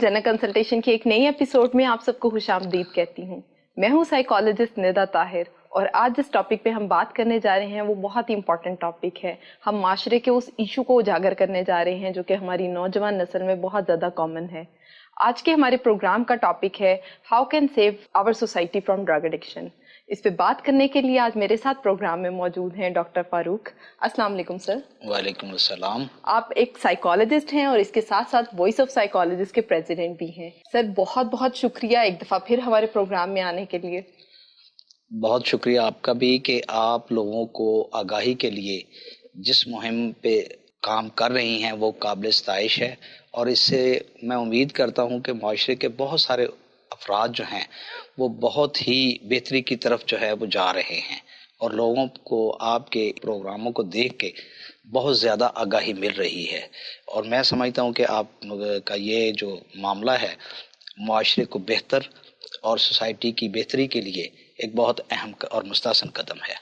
जन कंसल्टेशन के एक नए एपिसोड में आप सबको खुशामदीद कहती हूँ। मैं हूँ साइकोलॉजिस्ट निदा ताहिर और आज जिस टॉपिक पे हम बात करने जा रहे हैं वो बहुत ही इंपॉर्टेंट टॉपिक है। हम माशरे के उस इशू को उजागर करने जा रहे हैं जो कि हमारी नौजवान नस्ल में बहुत ज़्यादा कॉमन है। आज के हमारे प्रोग्राम का टॉपिक है how can save our society from drug addiction. इस पे बात करने के लिए आज मेरे साथ प्रोग्राम में मौजूद हैं डॉक्टर फारूक। अस्सलाम वालेकुम सर। वालेकुम अस्सलाम। आप एक साइकोलॉजिस्ट हैं और इसके साथ साथ वॉइस ऑफ साइकोलॉजिस्ट के प्रेसिडेंट भी हैं। सर बहुत बहुत शुक्रिया एक दफ़ा फिर हमारे प्रोग्राम में आने के लिए। बहुत शुक्रिया आपका भी कि आप लोगों को आगाही के लिए जिस मुहिम पे काम कर रही हैं वो काबिल सताइश है, और इससे मैं उम्मीद करता हूँ कि माशरे के बहुत सारे अफराद जो हैं वो बहुत ही बेहतरी की तरफ जो है वो जा रहे हैं, और लोगों को आपके प्रोग्रामों को देख के बहुत ज़्यादा आगाही मिल रही है। और मैं समझता हूँ कि आप का ये जो मामला है माशरे को बेहतर और सोसाइटी की बेहतरी के लिए एक बहुत अहम और मुस्तहसन कदम है।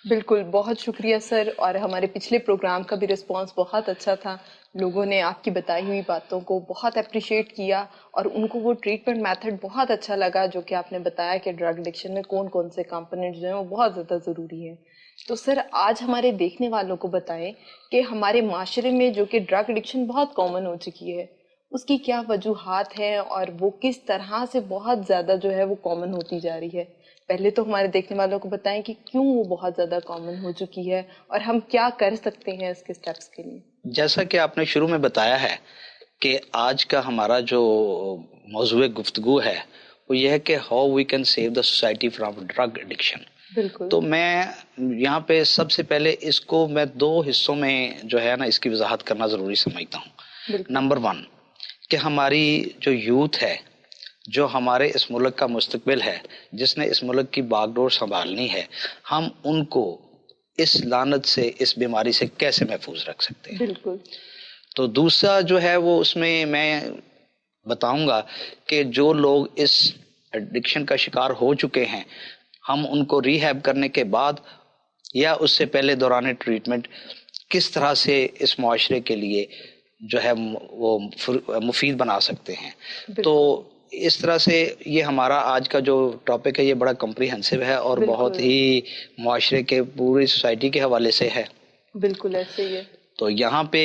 बिल्कुल, बहुत शुक्रिया सर। और हमारे पिछले प्रोग्राम का भी रिस्पांस बहुत अच्छा था। लोगों ने आपकी बताई हुई बातों को बहुत अप्रिशिएट किया और उनको वो ट्रीटमेंट मेथड बहुत अच्छा लगा जो कि आपने बताया कि ड्रग एडिक्शन में कौन कौन से कंपोनेंट्स जो हैं वो बहुत ज़्यादा ज़रूरी है। तो सर आज हमारे देखने वालों को बताएं कि हमारे माशरे में जो कि ड्रग एडिक्शन बहुत कॉमन हो चुकी है उसकी क्या वजूहात हैं और वो किस तरह से बहुत ज़्यादा जो है वो कॉमन होती जा रही है। पहले तो हमारे देखने वालों को बताएं कि क्यों वो बहुत ज़्यादा कॉमन हो चुकी है और हम क्या कर सकते हैं इसके स्टेप्स के लिए। जैसा कि आपने शुरू में बताया है कि आज का हमारा जो मौजूद गुफ्तगू है वो ये है कि how we can save the society from drug addiction. बिल्कुल। तो मैं यहाँ पे सबसे पहले इसको मैं दो हिस्सों में जो है ना इसकी वजाहत करना ज़रूरी समझता हूँ। नंबर वन कि हमारी जो यूथ है, जो हमारे इस मुल्क का मुस्तकबिल है, जिसने इस मुल्क की बागडोर संभालनी है, हम उनको इस लानत से, इस बीमारी से कैसे महफूज रख सकते हैं। बिल्कुल। तो दूसरा जो है वो उसमें मैं बताऊंगा कि जो लोग इस एडिक्शन का शिकार हो चुके हैं हम उनको रिहैब करने के बाद या उससे पहले दौरान ट्रीटमेंट किस तरह से इस मुआशरे के लिए जो है वो मुफीद बना सकते हैं। तो इस तरह से ये हमारा आज का जो टॉपिक है ये बड़ा कम्प्रीहेंसिव है और बहुत ही मुआशरे के पूरी सोसाइटी के हवाले से है। बिल्कुल ऐसे ही है। तो यहाँ पे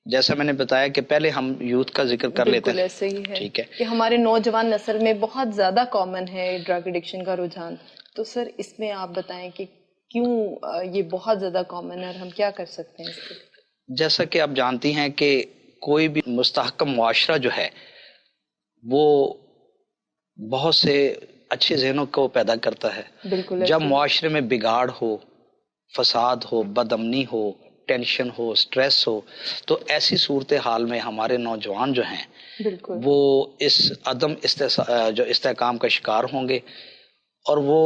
जैसा मैंने बताया कि पहले हम यूथ का जिक्र कर लेते हैं। ऐसे ही है। ठीक है कि हमारे नौजवान नस्ल में बहुत ज़्यादा कॉमन है ड्रग एडिक्शन का रुझान। तो सर इसमें आप बताएं कि क्यों ये बहुत ज़्यादा कॉमन है और हम क्या कर सकते हैं इसके। जैसा कि आप जानती हैं कि कोई भी मुस्तहकम मुआशरा जो है वो बहुत से अच्छे ज़हनों को पैदा करता है। बिल्कुल। जब मुआशरे में बिगाड़ हो, फसाद हो, बदअमनी हो, टेंशन हो, स्ट्रेस हो, तो ऐसी सूरत हाल में हमारे नौजवान जो हैं वो इस अदम जो इस्तेकाम का शिकार होंगे और वो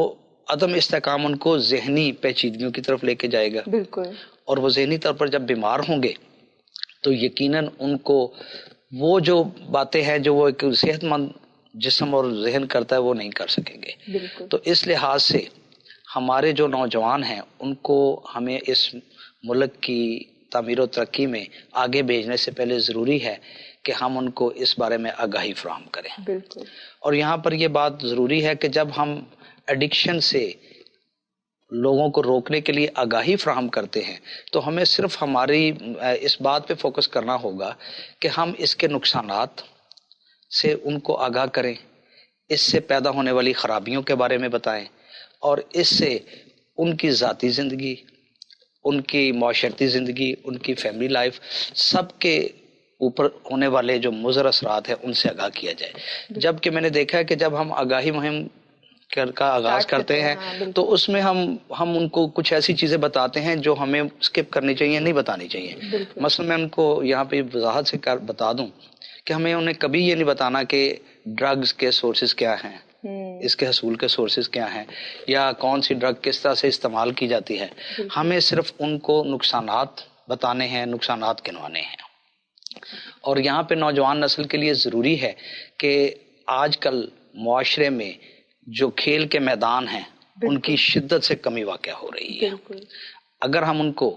अदम इस्तेकाम उनको ज़हनी पेचीदगियों की तरफ लेके जाएगा। बिल्कुल। और वो ज़हनी तौर पर जब बीमार होंगे तो यकीनन उनको वो जो बातें हैं जो वो एक सेहतमंद जिस्म और जहन करता है वो नहीं कर सकेंगे। तो इस लिहाज से हमारे जो नौजवान हैं उनको हमें इस मुल्क की तामीर और तरक्की में आगे भेजने से पहले ज़रूरी है कि हम उनको इस बारे में आगाही फराहम करें। और यहाँ पर यह बात ज़रूरी है कि जब हम एडिक्शन से लोगों को रोकने के लिए आगाही फराहम करते हैं तो हमें सिर्फ हमारी इस बात पे फोकस करना होगा कि हम इसके नुकसानात से उनको आगाह करें, इससे पैदा होने वाली ख़राबियों के बारे में बताएं और इससे उनकी ज़ाती ज़िंदगी, उनकी माशरती ज़िंदगी, उनकी फैमिली लाइफ सबके ऊपर होने वाले जो मुज़र असरात हैं उनसे आगाह किया जाए। जबकि मैंने देखा है कि जब हम आगाही मुहिम का आगाज़ करते हैं तो उसमें हम उनको कुछ ऐसी चीज़ें बताते हैं जो हमें स्किप करनी चाहिए, नहीं बतानी चाहिए। मसलन मैं उनको यहाँ पे वजाहत से बता दूं कि हमें उन्हें कभी ये नहीं बताना कि ड्रग्स के सोर्सेज क्या हैं, इसके हसूल के सोर्सेज क्या हैं या कौन सी ड्रग किस तरह से इस्तेमाल की जाती है। हमें सिर्फ उनको नुकसानात बताने हैं, नुकसानात गिनवाने हैं। और यहाँ पे नौजवान नस्ल के लिए ज़रूरी है कि आजकल मुआशरे में जो खेल के मैदान हैं उनकी शिद्दत से कमी वाक़या हो रही है। अगर हम उनको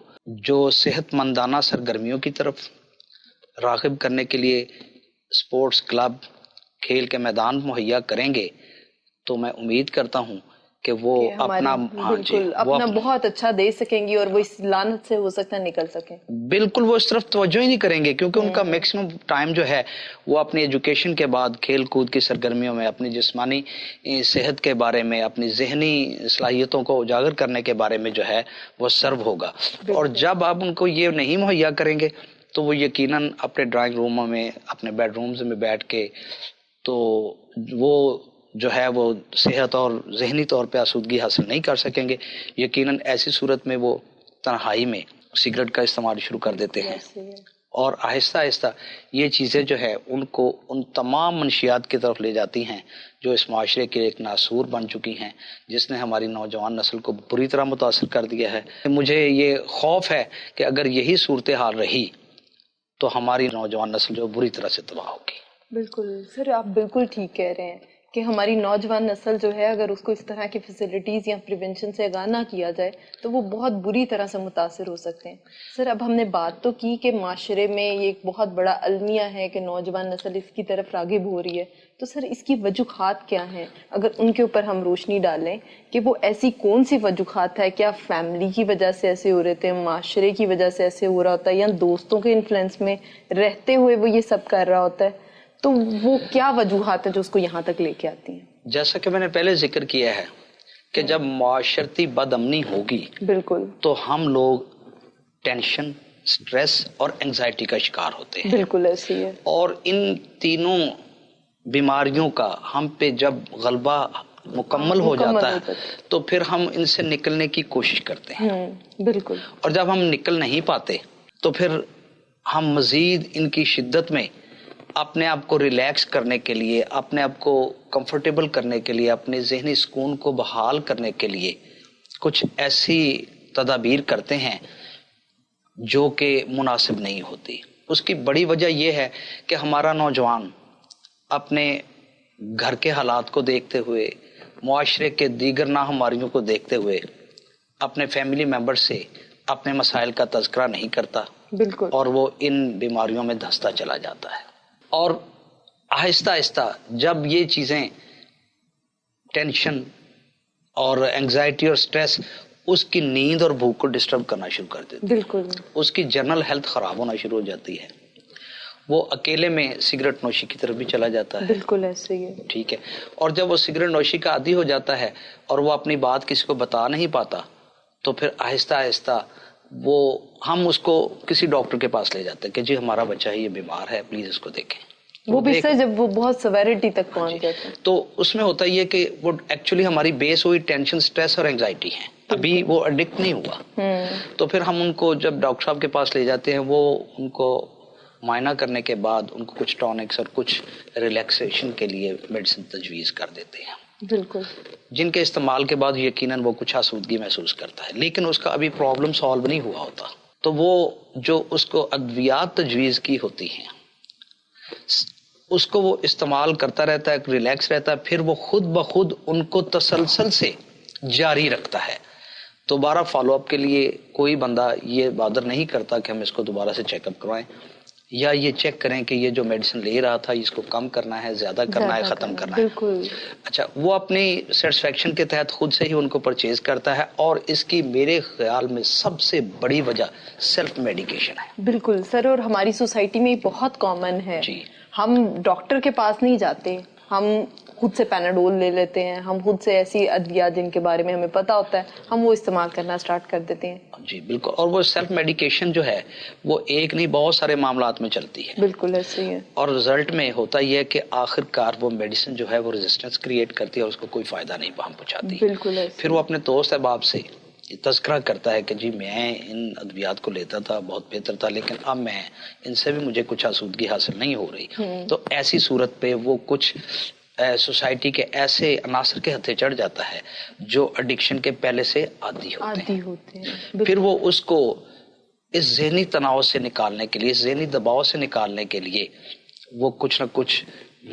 जो सेहतमंदाना सरगर्मियों की तरफ राग़िब करने के लिए स्पोर्ट्स क्लब, खेल के मैदान मुहैया करेंगे तो मैं उम्मीद करता हूँ कि वो अपना, हाँ जी, बिल्कुल अपना बहुत अच्छा दे सकेंगी और वो इस लानत से हो सकता है निकल सकें। बिल्कुल वो इस तरफ तवज्जो ही नहीं करेंगे, क्योंकि उनका मैक्सिमम टाइम जो है वो अपनी एजुकेशन के बाद खेल कूद की सरगर्मियों में, अपनी जिस्मानी सेहत के बारे में, अपनी जहनी सलाहियतों को उजागर करने के बारे में जो है वो सर्व होगा। और जब आप उनको ये नहीं मुहैया करेंगे तो वो यकीनन अपने ड्राइंग रूमों में, अपने बेडरूम्स में बैठ के तो वो जो है वो सेहत और जहनी तौर पे आसूदगी हासिल नहीं कर सकेंगे। यकीनन ऐसी सूरत में वो तन्हाई में सिगरेट का इस्तेमाल शुरू कर देते हैं और आहिस्ता आहिस्ता ये चीज़ें जो है उनको उन तमाम मनशियात की तरफ ले जाती हैं जो इस माशरे के एक नासूर बन चुकी हैं, जिसने हमारी नौजवान नस्ल को बुरी तरह मुतासर कर दिया है। मुझे ये खौफ है कि अगर यही सूरत हाल रही तो हमारी नौजवान नस्ल जो बुरी तरह से तबाह होगी। बिल्कुल सर, आप बिल्कुल ठीक कह रहे हैं कि हमारी नौजवान नस्ल जो है अगर उसको इस तरह की फैसिलिटीज़ या प्रिवेंशन से आगाह ना किया जाए तो वो बहुत बुरी तरह से मुतासर हो सकते हैं। सर, अब हमने बात तो की कि माशरे में ये एक बहुत बड़ा अलमिया है कि नौजवान नस्ल इसकी तरफ राग़िब हो रही है, तो सर इसकी वजूहात क्या हैं? अगर उनके ऊपर हम रोशनी डालें कि वो ऐसी कौन सी वजूहात है, क्या फैमिली की वजह से ऐसे हो रहे थे, माशरे की वजह से ऐसे हो रहा होता है, या दोस्तों के इन्फ्लुएंस में रहते हुए वो ये सब कर रहा होता है, तो वो क्या वजूहात है जो उसको यहाँ तक लेके आती हैं? जैसा कि मैंने पहले जिक्र किया है कि जब माशरती बदअमनी होगी बिल्कुल तो हम लोग टेंशन, स्ट्रेस और एंजाइटी का शिकार होते हैं। बिल्कुल ऐसे ही है। और इन तीनों बीमारियों का हम पे जब गलबा मुकम्मल हो जाता है तो फिर हम इनसे निकलने की कोशिश करते हैं। बिल्कुल। और जब हम निकल नहीं पाते तो फिर हम मजीद इनकी शिद्दत में अपने आप को रिलैक्स करने के लिए, अपने आप को कंफर्टेबल करने के लिए, अपने जहनी सुकून को बहाल करने के लिए कुछ ऐसी तदाबीर करते हैं जो कि मुनासिब नहीं होती। उसकी बड़ी वजह यह है कि हमारा नौजवान अपने घर के हालात को देखते हुए, मुआशरे के दीगर नाहमारियों को देखते हुए अपने फैमिली मेंबर से अपने मसाइल का तज़किरा नहीं करता। बिल्कुल। और वो इन बीमारियों में धंसता चला जाता है। और आहिस्ता आहिस्ता जब ये चीज़ें, टेंशन और एंजाइटी और स्ट्रेस उसकी नींद और भूख को डिस्टर्ब करना शुरू कर देती है, बिल्कुल, उसकी जनरल हेल्थ ख़राब होना शुरू हो जाती है, वो अकेले में सिगरेट नोशी की तरफ भी चला जाता है। बिल्कुल ऐसे ही है। ठीक है। और जब वो सिगरेट नोशी का आदी हो जाता है और वो अपनी बात किसी को बता नहीं पाता तो फिर आहिस्ता आहिस्ता वो हम उसको किसी डॉक्टर के पास ले जाते हैं कि जी हमारा बच्चा ये बीमार है, प्लीज इसको देखें। वो भी सर जब वो बहुत सेवेरिटी तक पहुंच जाते हैं तो उसमें होता ये कि वो एक्चुअली हमारी बेस हुई टेंशन, स्ट्रेस और एंजाइटी है, अभी वो एडिक्ट नहीं हुआ। तो फिर हम उनको जब डॉक्टर साहब के पास ले जाते हैं, वो उनको मायना करने के बाद उनको कुछ टॉनिक्स और कुछ रिलैक्सेशन के लिए मेडिसिन तजवीज़ कर देते हैं। बिल्कुल। जिनके इस्तेमाल के बाद यकीनन वो कुछ आसूदगी महसूस करता है, लेकिन उसका अभी प्रॉब्लम सॉल्व नहीं हुआ होता। तो वो जो उसको अद्वियात तजवीज़ की होती हैं उसको वो इस्तेमाल करता रहता है, रिलैक्स रहता है, फिर वो खुद ब खुद उनको तसलसल से जारी रखता है। दोबारा फॉलोअप के लिए कोई बंदा ये बादर नहीं करता कि हम इसको दोबारा से चेकअप करवाएं या ये चेक करें कि ये जो मेडिसिन ले रहा था इसको कम करना है, ज्यादा करना है, खत्म करना है। बिल्कुल। अच्छा, वो अपनी सेटिस्फेक्शन के तहत खुद से ही उनको परचेज करता है और इसकी मेरे ख्याल में सबसे बड़ी वजह सेल्फ मेडिकेशन है। बिल्कुल सर, और हमारी सोसाइटी में बहुत कॉमन है जी। हम डॉक्टर के पास नहीं जाते, हम खुद से पैनाडोल ले लेते हैं, हम खुद से ऐसी अद्वियात जिनके बारे में हमें पता होता है हम वो इस्तेमाल करना स्टार्ट कर देते हैं। जी बिल्कुल। और वो सेल्फ मेडिकेशन जो है वो एक नहीं बहुत सारे मामलात में चलती है। बिल्कुल ऐसे ही है। और रिजल्ट में होता यह है कि आखिरकार वो मेडिसिन जो है वो रेजिस्टेंस क्रिएट करती है और उसको कोई फायदा नहीं पहुंचाती। बिल्कुल ऐसे। फिर वो अपने दोस्त अहबाब से तज़किरा करता है कि जी मैं इन अद्वियात को लेता था, बहुत बेहतर था, लेकिन अब मैं इनसे भी मुझे कुछ आसूदगी हासिल नहीं हो रही। तो ऐसी सूरत पे वो कुछ सोसाइटी के ऐसे अनासर के हथे चढ़ जाता है जो एडिक्शन के पहले से आदी होते हैं। फिर वो उसको इस ज़हनी तनाव से निकालने के लिए, इस ज़हनी दबाव से निकालने के लिए वो कुछ ना कुछ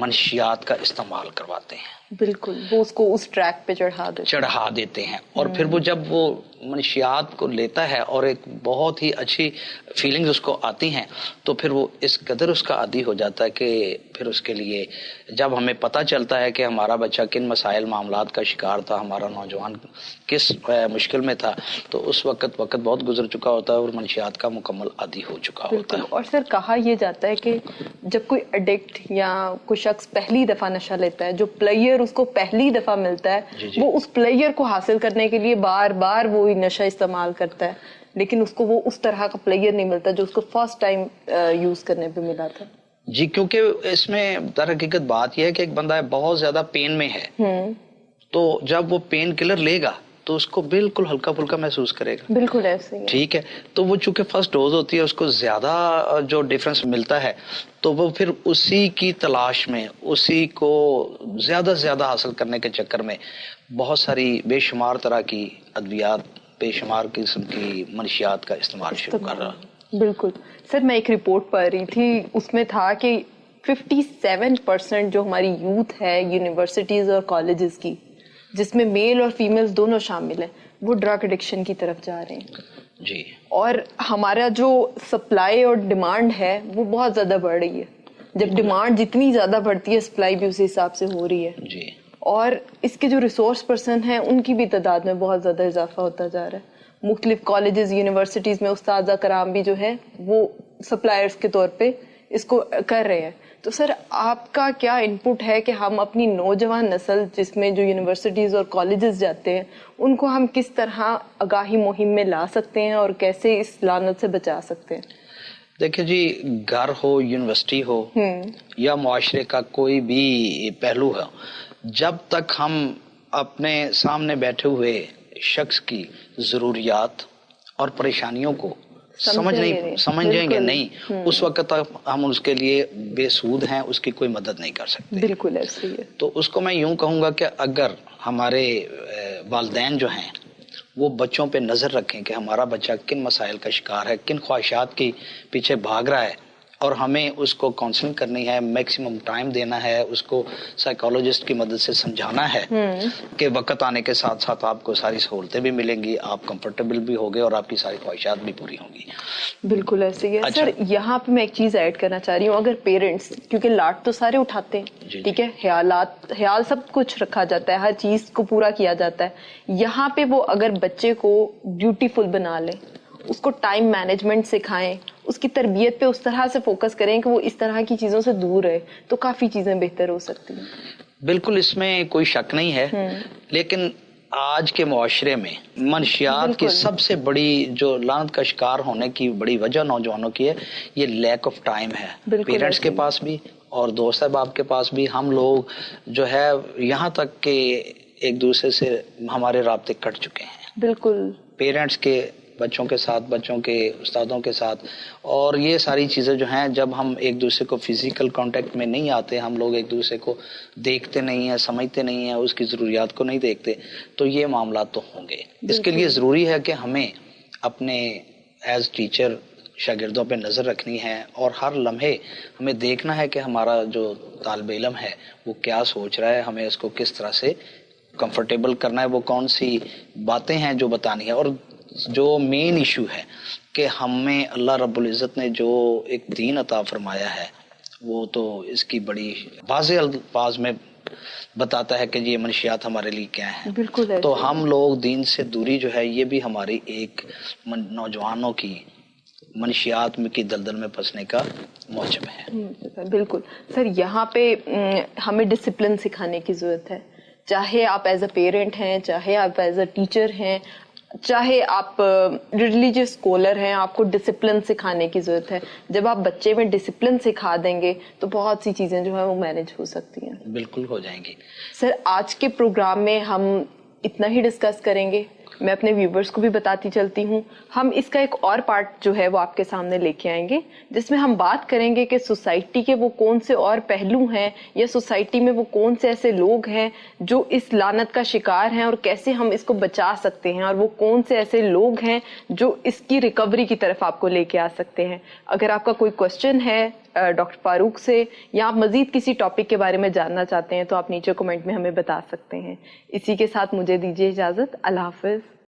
मनशियात का इस्तेमाल करवाते हैं। बिल्कुल, वो उसको उस ट्रैक पे चढ़ा देते हैं। और फिर वो जब वो منشیات کو لیتا ہے اور ایک بہت ہی اچھی فیلنگز اس کو آتی ہیں تو پھر وہ اس قدر اس کا عادی ہو جاتا ہے کہ پھر اس کے لیے جب ہمیں پتہ چلتا ہے کہ ہمارا بچہ کن مسائل معاملات کا شکار تھا، ہمارا نوجوان کس مشکل میں تھا، تو اس وقت بہت گزر چکا ہوتا ہے اور منشیات کا مکمل عادی ہو چکا ہوتا ہے. اور سر کہا یہ جاتا ہے کہ جب کوئی ایڈکٹ یا کوئی شخص پہلی دفعہ نشہ لیتا ہے، جو پلیئر اس کو پہلی دفعہ ملتا ہے وہ اس پلیئر کو حاصل کرنے کے لیے بار بار وہی نشہ استعمال کرتا ہے، لیکن اس کو وہ اس طرح کا پلیئر نہیں ملتا جو اس کو فرسٹ ٹائم یوز کرنے پہ ملا تھا. جی، کیونکہ اس میں در حقیقت بات یہ ہے کہ ایک بندہ بہت زیادہ پین میں ہے تو جب وہ پین کلر لے گا تو اس کو بالکل ہلکا پھلکا محسوس کرے گا. بالکل ایسے ہی. ٹھیک ہے، تو وہ چونکہ فرسٹ ڈوز ہوتی ہے اس کو زیادہ جو ڈفرنس ملتا ہے تو وہ پھر اسی کی تلاش میں اسی کو زیادہ سے زیادہ حاصل کرنے کے چکر میں بہت ساری بے شمار طرح کی ادویات، بے شمار قسم کی منشیات کا استعمال شروع کر رہا. بالکل سر، میں ایک رپورٹ پڑھ رہی تھی، اس میں تھا کہ 57% جو ہماری یوتھ ہے یونیورسٹیز اور کالجز کی، جس میں میل اور فیمیل دونوں شامل ہیں، وہ ڈرگ ایڈکشن کی طرف جا رہے ہیں. جی، اور ہمارا جو سپلائی اور ڈیمانڈ ہے وہ بہت زیادہ بڑھ رہی ہے. جب ڈیمانڈ جتنی زیادہ بڑھتی ہے سپلائی بھی اسی حساب سے ہو رہی ہے. جی، اور اس کے جو ریسورس پرسن ہیں ان کی بھی تعداد میں بہت زیادہ اضافہ ہوتا جا رہا ہے. مختلف کالجز یونیورسٹیز میں اساتذہ کرام بھی جو ہے وہ سپلائرز کے طور پہ اس کو کر رہے ہیں. تو سر آپ کا کیا انپٹ ہے کہ ہم اپنی نوجوان نسل جس میں جو یونیورسٹیز اور کالجز جاتے ہیں ان کو ہم کس طرح آگاہی مہم میں لا سکتے ہیں اور کیسے اس لعنت سے بچا سکتے ہیں؟ دیکھیں جی، گھر ہو، یونیورسٹی ہو یا معاشرے کا کوئی بھی پہلو ہے، جب تک ہم اپنے سامنے بیٹھے ہوئے شخص کی ضروریات اور پریشانیوں کو سمجھیں گے نہیں، اس وقت تک ہم اس کے لیے بے سود ہیں، اس کی کوئی مدد نہیں کر سکتے. بالکل ایسے ہی ہے. تو اس کو میں یوں کہوں گا کہ اگر ہمارے والدین جو ہیں وہ بچوں پہ نظر رکھیں کہ ہمارا بچہ کن مسائل کا شکار ہے، کن خواہشات کی پیچھے بھاگ رہا ہے، اور ہمیں اس کو کاؤنسلنگ کرنی ہے، میکسیمم ٹائم دینا ہے، اس کو سائیکالوجسٹ کی مدد سے سمجھانا ہے کہ وقت آنے کے ساتھ ساتھ آپ کو ساری سہولتیں بھی ملیں گی، آپ کمفرٹیبل بھی ہوگے اور آپ کی ساری خواہشات بھی پوری ہوں گی. بالکل ایسے ہی ہے. سر یہاں پہ میں ایک چیز ایڈ کرنا چاہ رہی ہوں، اگر پیرنٹس، کیونکہ لاٹ تو سارے اٹھاتے ہیں، ٹھیک ہے، خیال سب کچھ رکھا جاتا ہے، ہر چیز کو پورا کیا جاتا ہے، یہاں پہ وہ اگر بچے کو بیوٹیفل بنا لیں، اس کو ٹائم مینجمنٹ سکھائیں، اس کی تربیت پہ اس طرح سے فوکس کریں کہ وہ اس طرح کی چیزوں سے دور رہے، تو کافی چیزیں بہتر ہو سکتی ہیں. بالکل، اس میں کوئی شک نہیں ہے. لیکن آج کے معاشرے میں منشیات کی سب سے بڑی جو لعنت کا شکار ہونے کی بڑی وجہ نوجوانوں کی ہے، یہ لیک آف ٹائم ہے. پیرنٹس کے پاس بھی اور دوست احباب کے پاس بھی. ہم لوگ جو ہے یہاں تک کہ ایک دوسرے سے ہمارے رابطے کٹ چکے ہیں. بالکل، پیرنٹس کے بچوں کے ساتھ، بچوں کے استادوں کے ساتھ، اور یہ ساری چیزیں جو ہیں جب ہم ایک دوسرے کو فزیکل کانٹیکٹ میں نہیں آتے، ہم لوگ ایک دوسرے کو دیکھتے نہیں ہیں، سمجھتے نہیں ہیں، اس کی ضروریات کو نہیں دیکھتے، تو یہ معاملات تو ہوں گے. اس کے لیے ضروری ہے کہ ہمیں اپنے ایز ٹیچر شاگردوں پہ نظر رکھنی ہے، اور ہر لمحے ہمیں دیکھنا ہے کہ ہمارا جو طالب علم ہے وہ کیا سوچ رہا ہے، ہمیں اس کو کس طرح سے کمفرٹیبل کرنا ہے، وہ کون سی باتیں ہیں جو بتانی ہے. اور جو مین ایشو ہے کہ ہمیں اللہ رب العزت نے جو ایک دین عطا فرمایا ہے وہ تو اس کی بڑی واضح الفاظ میں بتاتا ہے کہ یہ منشیات ہمارے لیے کیا ہیں. بالکل. تو ہم لوگ دین سے دوری جو ہے یہ بھی ہماری ایک نوجوانوں کی منشیات کی دلدل میں پھنسنے کا موجب ہے. بالکل سر، یہاں پہ ہمیں ڈسپلن سکھانے کی ضرورت ہے، چاہے آپ ایز اے پیرنٹ ہیں، چاہے آپ ایز اے ٹیچر ہیں، چاہے آپ ریلیجیس اسکالر ہیں، آپ کو ڈسپلن سکھانے کی ضرورت ہے. جب آپ بچے میں ڈسپلن سکھا دیں گے تو بہت سی چیزیں جو ہیں وہ مینج ہو سکتی ہیں. بالکل ہو جائیں گی. سر آج کے پروگرام میں ہم اتنا ہی ڈسکس کریں گے. میں اپنے ویورز کو بھی بتاتی چلتی ہوں، ہم اس کا ایک اور پارٹ جو ہے وہ آپ کے سامنے لے کے آئیں گے، جس میں ہم بات کریں گے کہ سوسائٹی کے وہ کون سے اور پہلو ہیں، یا سوسائٹی میں وہ کون سے ایسے لوگ ہیں جو اس لعنت کا شکار ہیں، اور کیسے ہم اس کو بچا سکتے ہیں، اور وہ کون سے ایسے لوگ ہیں جو اس کی ریکوری کی طرف آپ کو لے کے آ سکتے ہیں. اگر آپ کا کوئی کوشچن ہے ڈاکٹر فاروق سے، یا آپ مزید کسی ٹاپک کے بارے میں جاننا چاہتے ہیں، تو آپ نیچے کمنٹ میں ہمیں بتا سکتے ہیں. اسی کے ساتھ مجھے دیجیے اجازت. اللہ حافظ.